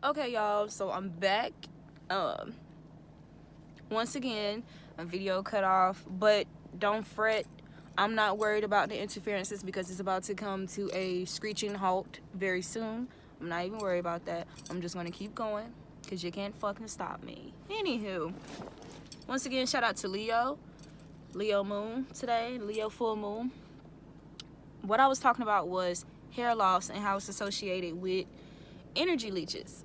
Okay, y'all, so I'm back. Um, Once again, a video cut off, but don't fret. I'm not worried about the interferences because it's about to come to a screeching halt very soon. I'm not even worried about that. I'm just gonna keep going because you can't fucking stop me. Anywho, once again, shout out to Leo moon today, Leo full moon. What I was talking about was hair loss and how it's associated with energy leeches.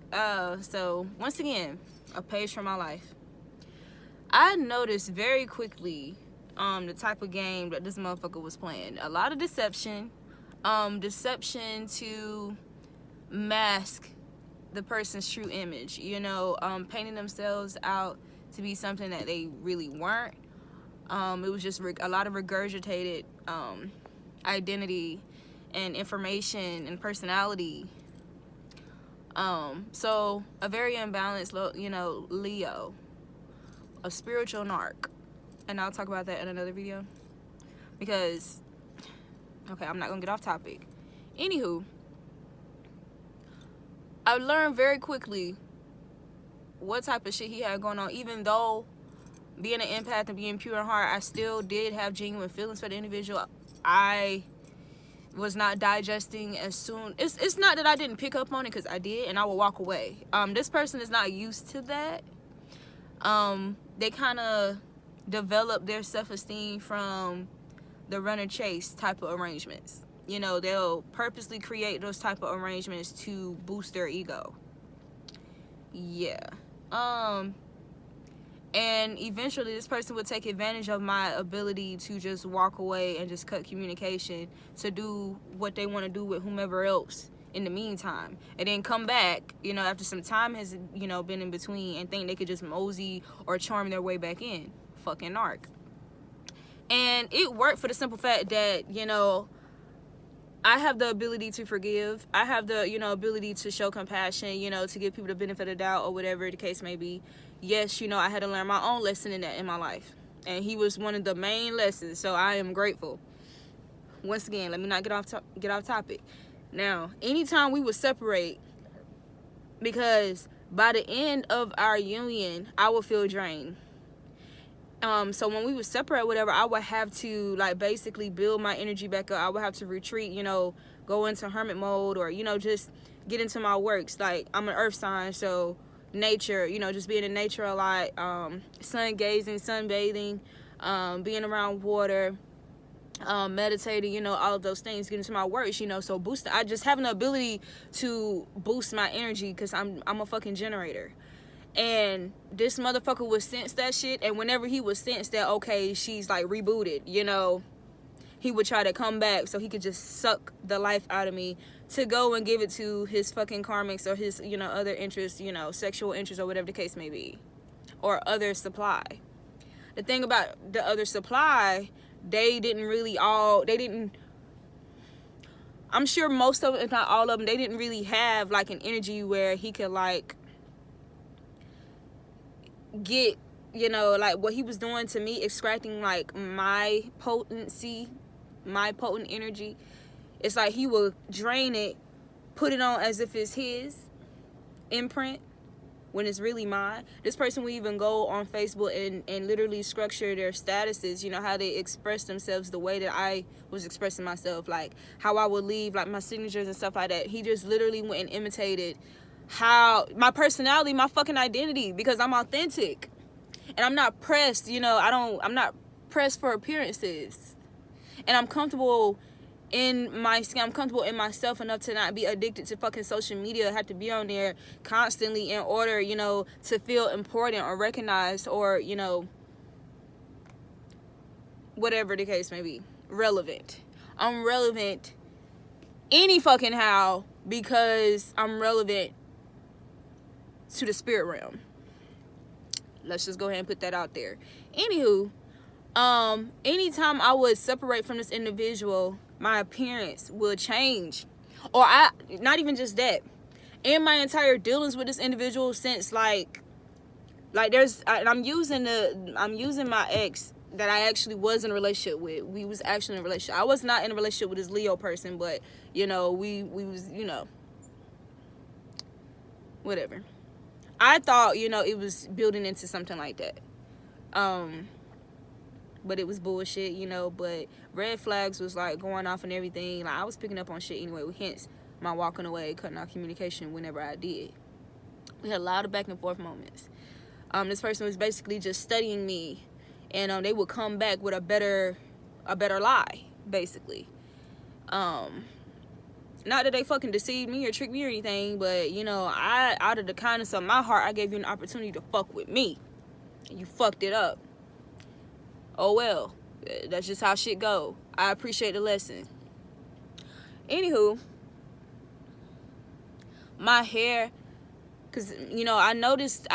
So once again, a page from my life. I noticed very quickly the type of game that this motherfucker was playing. A lot of deception. Deception to mask the person's true image. Painting themselves out to be something that they really weren't. It was just a lot of regurgitated identity and information and personality. So a very imbalanced, Leo, a spiritual narc, and I'll talk about that in another video because, okay, I'm not gonna get off topic. Anywho, I learned very quickly what type of shit he had going on. Even though being an empath and being pure in heart, I still did have genuine feelings for the individual. I was not digesting as soon. It's not that I didn't pick up on it, because I did, and I will walk away. This person is not used to that. They kind of develop their self-esteem from the runner chase type of arrangements. They'll purposely create those type of arrangements to boost their ego. Yeah. And eventually this person would take advantage of my ability to just walk away and just cut communication to do what they want to do with whomever else in the meantime, and then come back, after some time has, been in between, and think they could just mosey or charm their way back in. Fucking narc. And it worked for the simple fact that, I have the ability to forgive. I have the, ability to show compassion, to give people the benefit of the doubt or whatever the case may be. Yes, I had to learn my own lesson in that in my life. And he was one of the main lessons, so I am grateful. Once again, let me not get off topic. Now, anytime we would separate, because by the end of our union, I would feel drained. So when we would separate, whatever, I would have to basically build my energy back up. I would have to retreat, go into hermit mode, or just get into my works. Like, I'm an earth sign, so nature, just being in nature a lot, sun gazing, sunbathing, being around water, meditating, all of those things, get into my works, so I just have an ability to boost my energy because I'm a fucking generator. And this motherfucker would sense that shit, and whenever he would sense that, okay, she's rebooted, he would try to come back so he could just suck the life out of me to go and give it to his fucking karmics or his, other interests, sexual interests or whatever the case may be, or other supply. The thing about the other supply, I'm sure most of them, if not all of them, they didn't really have an energy where he could get, what he was doing to me, extracting my potency, my potent energy. It's like he will drain it, put it on as if it's his imprint when it's really mine. This person will even go on Facebook and literally structure their statuses, how they express themselves the way that I was expressing myself, how I would leave my signatures and stuff like that. He just literally went and imitated how my personality, my fucking identity, because I'm authentic and I'm not pressed. I'm not pressed for appearances, and I'm comfortable in my skin. I'm comfortable in myself enough to not be addicted to fucking social media. I have to be on there constantly in order, to feel important or recognized or, whatever the case may be, relevant. I'm relevant any fucking how because I'm relevant to the spirit realm. Let's just go ahead and put that out there. Anywho, anytime I would separate from this individual, my appearance would change. Or not even just that. In my entire dealings with this individual, since I'm using my ex that I actually was in a relationship with. We was actually in a relationship. I was not in a relationship with this Leo person, but we was, whatever. I thought, you know, it was building into something like that. But it was bullshit, you know. But red flags was like going off and everything. Like I was picking up on shit anyway. Hence my walking away, cutting off communication whenever I did. We had a lot of back and forth moments. This person was basically just studying me, and they would come back with a better lie, basically. Not that they fucking deceived me or tricked me or anything, but you know, out of the kindness of my heart, I gave you an opportunity to fuck with me. You fucked it up. Oh well, that's just how shit go. I appreciate the lesson. Anywho, my hair, cause you know, I noticed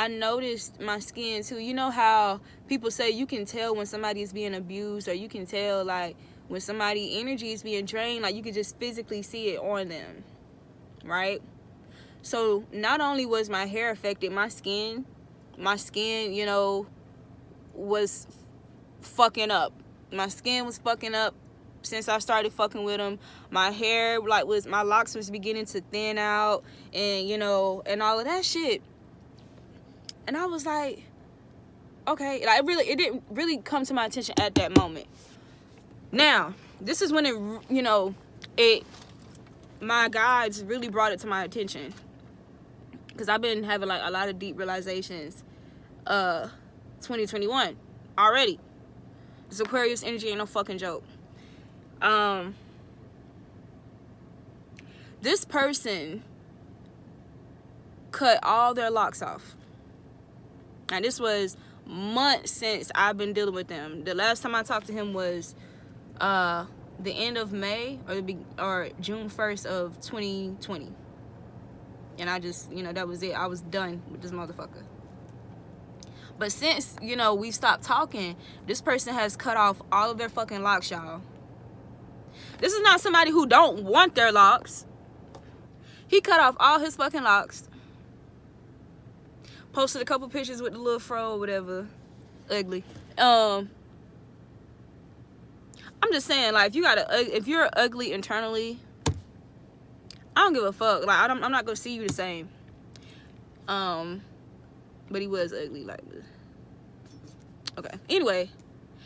my skin too. You know how people say you can tell when somebody is being abused, or you can tell like when somebody energy is being drained, like you can just physically see it on them, right? So not only was my hair affected, my skin, you know, was fucking up. My skin was fucking up since I started fucking with him. My hair, like, my locks was beginning to thin out, and you know, and all of that shit. And I was like, okay, like it didn't really come to my attention at that moment. Now, this is when it, you know, my guides really brought it to my attention, because I've been having like a lot of deep realizations 2021 already. This Aquarius energy ain't no fucking joke. This person cut all their locks off. Now this was months since I've been dealing with them. The last time I talked to him was the end of May or June 1st of 2020. And I just, you know, that was it. I was done with this motherfucker. But since, you know, we stopped talking, this person has cut off all of their fucking locks, y'all. This is not somebody who don't want their locks. He cut off all his fucking locks. Posted a couple pictures with the little fro or whatever. Ugly. I'm just saying, like, if you're ugly internally, I don't give a fuck. Like, I'm not gonna see you the same. But he was ugly, like this. Okay. Anyway,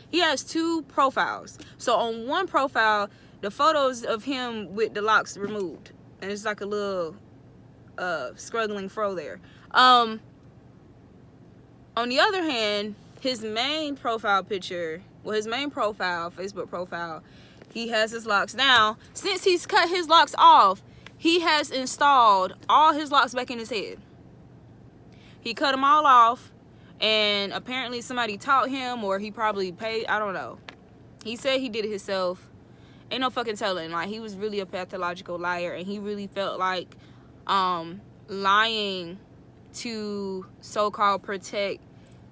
he has 2 profiles. So on one profile, the photos of him with the locks removed, and it's like a little struggling fro there. On the other hand, his main profile picture, his main profile, Facebook profile, he has his locks. Now, since he's cut his locks off, he has installed all his locks back in his head. He cut them all off, and apparently somebody taught him, or he probably paid, I don't know. He said he did it himself. Ain't no fucking telling. Like, he was really a pathological liar, and he really felt like lying to so-called protect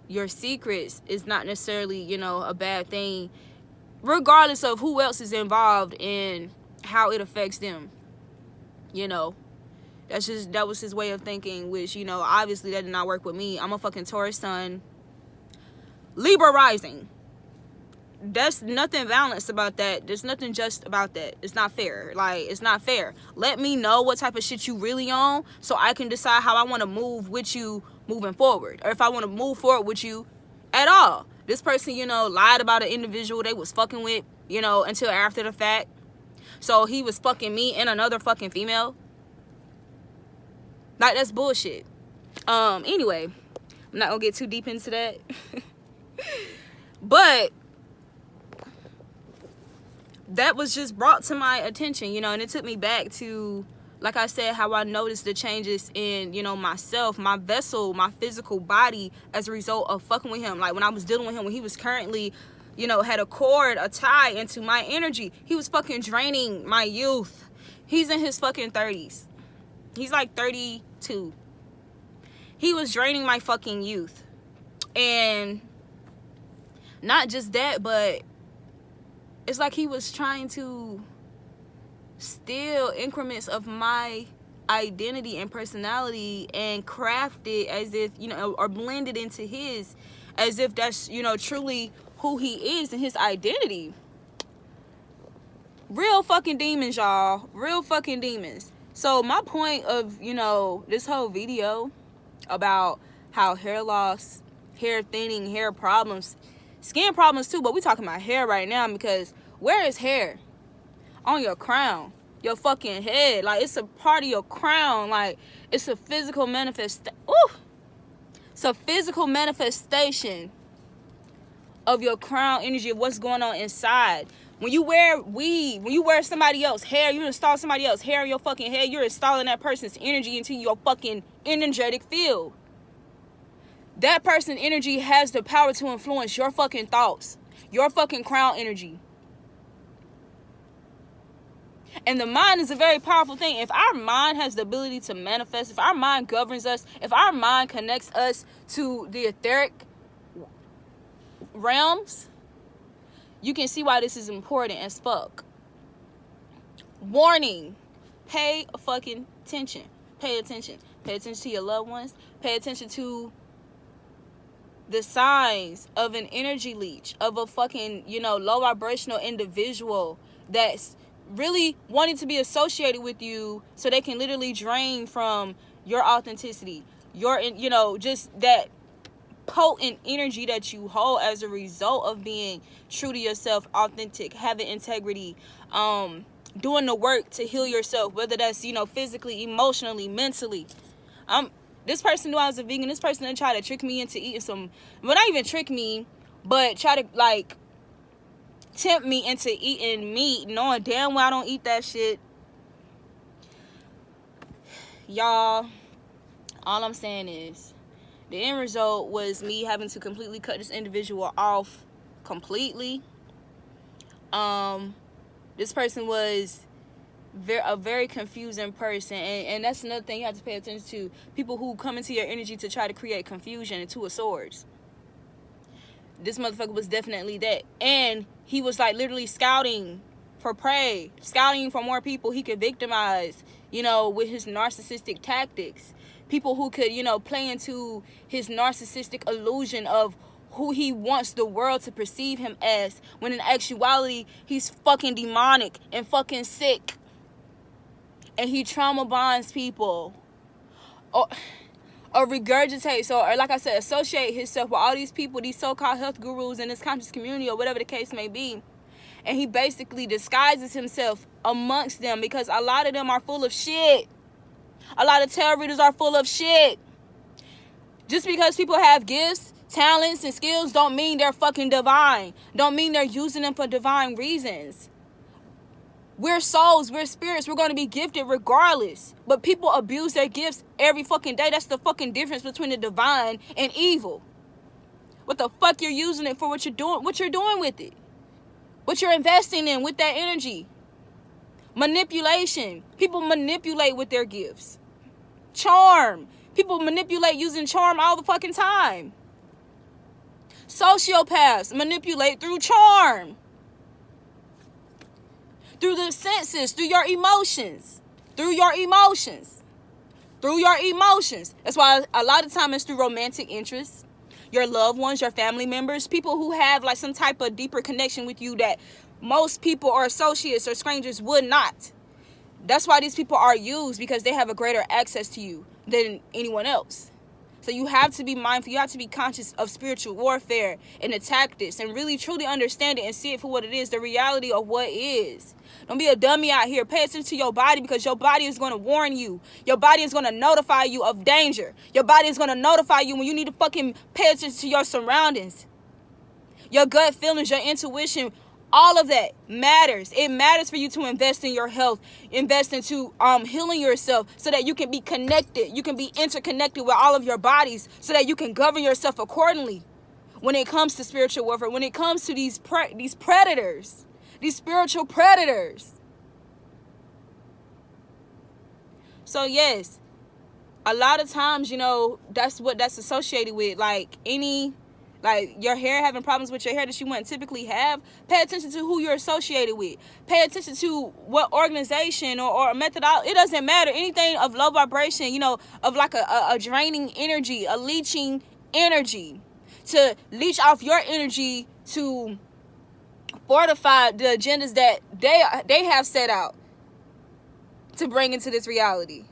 your secrets is not necessarily, you know, a bad thing, regardless of who else is involved in how it affects them. You know, that was his way of thinking, which, you know, obviously that did not work with me. I'm a fucking Taurus sun, Libra rising. There's nothing balanced about that. There's nothing just about that. It's not fair. Like, it's not fair. Let me know what type of shit you really on, so I can decide how I want to move with you moving forward, or if I want to move forward with you at all. This person, you know, lied about an individual they was fucking with, you know, until after the fact. So he was fucking me and another fucking female. Like, that's bullshit. Anyway, I'm not gonna get too deep into that. But that was just brought to my attention, you know, and it took me back to, like I said, how I noticed the changes in, you know, myself, my vessel, my physical body as a result of fucking with him. Like, when I was dealing with him, when he was currently, you know, had a cord, a tie into my energy, he was fucking draining my youth. He's in his fucking 30s. He's like 32. He was draining my fucking youth. And not just that, but it's like he was trying to steal increments of my identity and personality and craft it as if, you know, or blend it into his, as if that's, you know, truly who he is and his identity. Real fucking demons, y'all. Real fucking demons. So my point of, this whole video about how hair loss, hair thinning, hair problems, skin problems too, but we talking about hair right now, because where is hair? On your crown, your fucking head. Like, it's a part of your crown. Like, it's a physical it's a physical manifestation of your crown energy, of what's going on inside. When you wear weave, when you wear somebody else's hair, you install somebody else's hair in your fucking head, you're installing that person's energy into your fucking energetic field. That person's energy has the power to influence your fucking thoughts, your fucking crown energy. And the mind is a very powerful thing. If our mind has the ability to manifest, if our mind governs us, if our mind connects us to the etheric realms, you can see why this is important as fuck. Warning. Pay fucking attention. Pay attention. Pay attention to your loved ones. Pay attention to the signs of an energy leech, of a fucking, low vibrational individual that's really wanting to be associated with you, so they can literally drain from your authenticity, your, just that potent energy that you hold as a result of being true to yourself, authentic, having integrity, doing the work to heal yourself, whether that's, physically, emotionally, mentally. This person knew I was a vegan. This person didn't try to trick me into eating some, well, not even trick me, but try to, tempt me into eating meat, knowing damn well I don't eat that shit. Y'all, all I'm saying is, the end result was me having to completely cut this individual off completely. This person was a very confusing person, and that's another thing you have to pay attention to. People who come into your energy to try to create confusion and Two of Swords. This motherfucker was definitely that. And he was literally scouting for prey, scouting for more people he could victimize, with his narcissistic tactics. People who could, play into his narcissistic illusion of who he wants the world to perceive him as, when in actuality, he's fucking demonic and fucking sick. And he trauma bonds people. Or regurgitate, or like I said, associate himself with all these people, these so-called health gurus in this conscious community, or whatever the case may be. And he basically disguises himself amongst them, because a lot of them are full of shit. A lot of tarot readers are full of shit. Just because people have gifts, talents, and skills don't mean they're fucking divine. Don't mean they're using them for divine reasons. We're souls, we're spirits, we're going to be gifted regardless. But people abuse their gifts every fucking day. That's the fucking difference between the divine and evil. What the fuck you're using it for, what you're doing with it. What you're investing in with that energy. Manipulation. People manipulate with their gifts. Charm. People manipulate using charm all the fucking time. Sociopaths manipulate through charm. Through the senses, through your emotions. Through your emotions. Through your emotions. That's why a lot of time it's through romantic interests. Your loved ones, your family members, people who have some type of deeper connection with you that most people or associates or strangers would not. That's why these people are used, because they have a greater access to you than anyone else. So you have to be mindful. You have to be conscious of spiritual warfare and the tactics, and really truly understand it and see it for what it is, the reality of what is. Don't be a dummy out here. Pay attention to your body, because your body is going to warn you. Your body is going to notify you of danger. Your body is going to notify you when you need to fucking pay attention to your surroundings. Your gut feelings, your intuition, all of that matters. It matters for you to invest in your health, invest into healing yourself, so that you can be connected. You can be interconnected with all of your bodies, so that you can govern yourself accordingly. When it comes to spiritual warfare, when it comes to these predators, these spiritual predators. So yes, a lot of times, that's what that's associated with. Your hair, having problems with your hair that you wouldn't typically have. Pay attention to who you're associated with. Pay attention to what organization or methodology. It doesn't matter. Anything of low vibration, of a draining energy, a leeching energy. To leech off your energy to fortify the agendas that they have set out. to bring into this reality.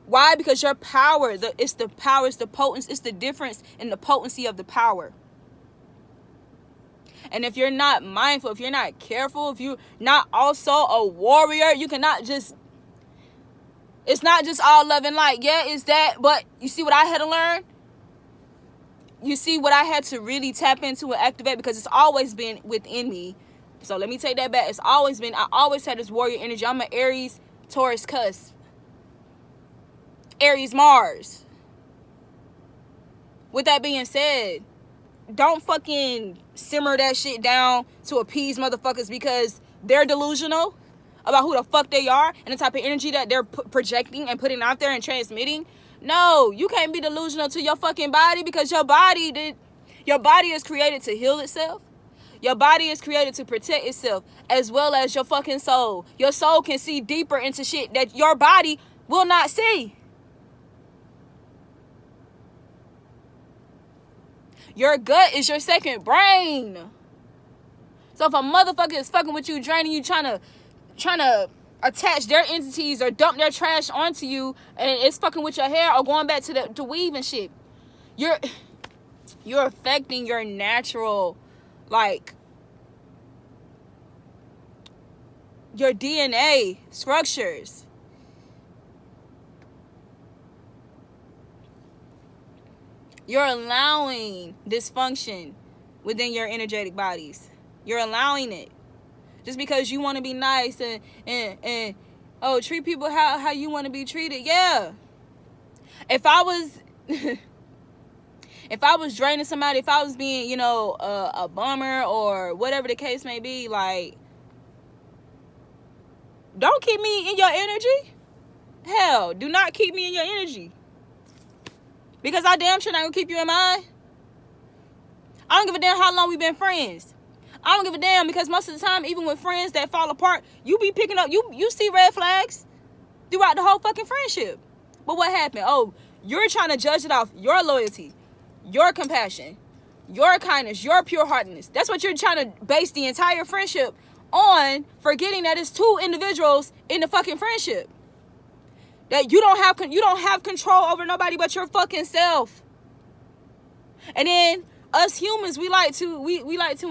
Why? Because your power, it's the power, it's the potency, it's the difference in the potency of the power. And if you're not mindful, if you're not careful, if you're not also a warrior, you cannot just, it's not just all love and light. Yeah, it's that. But you see what I had to learn? You see what I had to really tap into and activate, because it's always been within me. So let me take that back. It's always been, I always had this warrior energy. I'm an Aries, Taurus cusp. Aries, Mars. With that being said, don't fucking simmer that shit down to appease motherfuckers because they're delusional about who the fuck they are and the type of energy that they're projecting and putting out there and transmitting. No, you can't be delusional to your fucking body, because your body is created to heal itself. Your body is created to protect itself, as well as your fucking soul. Your soul can see deeper into shit that your body will not see. Your gut is your second brain. So if a motherfucker is fucking with you, draining you, trying to attach their entities or dump their trash onto you, and it's fucking with your hair or going back to weave and shit, you're affecting your natural, like, your DNA structures. You're allowing dysfunction within your energetic bodies. You're allowing it. Just because you want to be nice and treat people how you want to be treated. Yeah. If I was draining somebody, if I was being, a bummer or whatever the case may be, like, don't keep me in your energy. Hell, do not keep me in your energy. Because I damn sure not gonna keep you in mine. I don't give a damn how long we've been friends. I don't give a damn, because most of the time, even with friends that fall apart, you be picking up, you see red flags throughout the whole fucking friendship. But what happened? Oh, you're trying to judge it off your loyalty, your compassion, your kindness, your pure-heartedness. That's what you're trying to base the entire friendship on, forgetting that it's two individuals in the fucking friendship. That you don't have control over nobody but your fucking self. And then us humans, we like to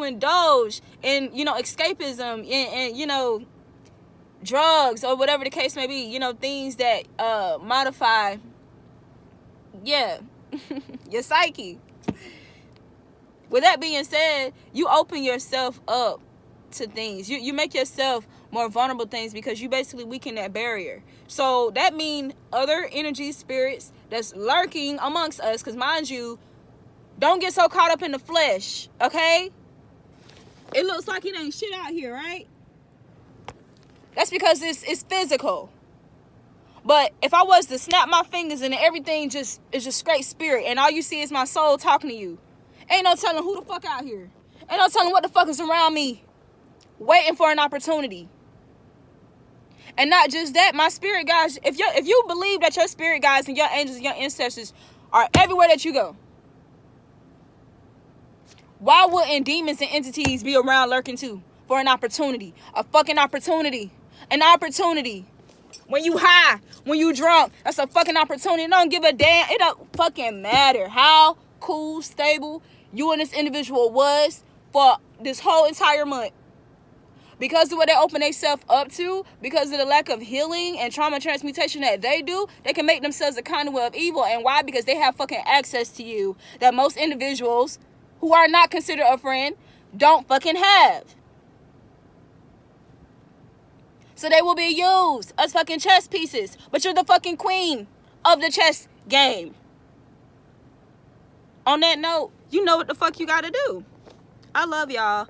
indulge in, escapism and drugs or whatever the case may be, things that modify your psyche. With that being said, you open yourself up to things. You make yourself more vulnerable things, because you basically weaken that barrier. So that means other energy spirits that's lurking amongst us, because mind you, don't get so caught up in the flesh, okay? It looks like it ain't shit out here, right? That's because it's physical. But if I was to snap my fingers and everything is just straight spirit, and all you see is my soul talking to you, ain't no telling who the fuck out here. Ain't no telling what the fuck is around me, waiting for an opportunity. And not just that, my spirit guides, if you believe that your spirit guides and your angels and your ancestors are everywhere that you go, why wouldn't demons and entities be around lurking too? For an opportunity. A fucking opportunity. An opportunity. When you high, when you drunk, that's a fucking opportunity. It don't give a damn. It don't fucking matter how cool, stable you and this individual was for this whole entire month. Because of what they open themselves up to, because of the lack of healing and trauma transmutation that they do, they can make themselves a conduit of evil. And why? Because they have fucking access to you that most individuals who are not considered a friend don't fucking have. So they will be used as fucking chess pieces. But you're the fucking queen of the chess game. On that note, you know what the fuck you gotta do. I love y'all.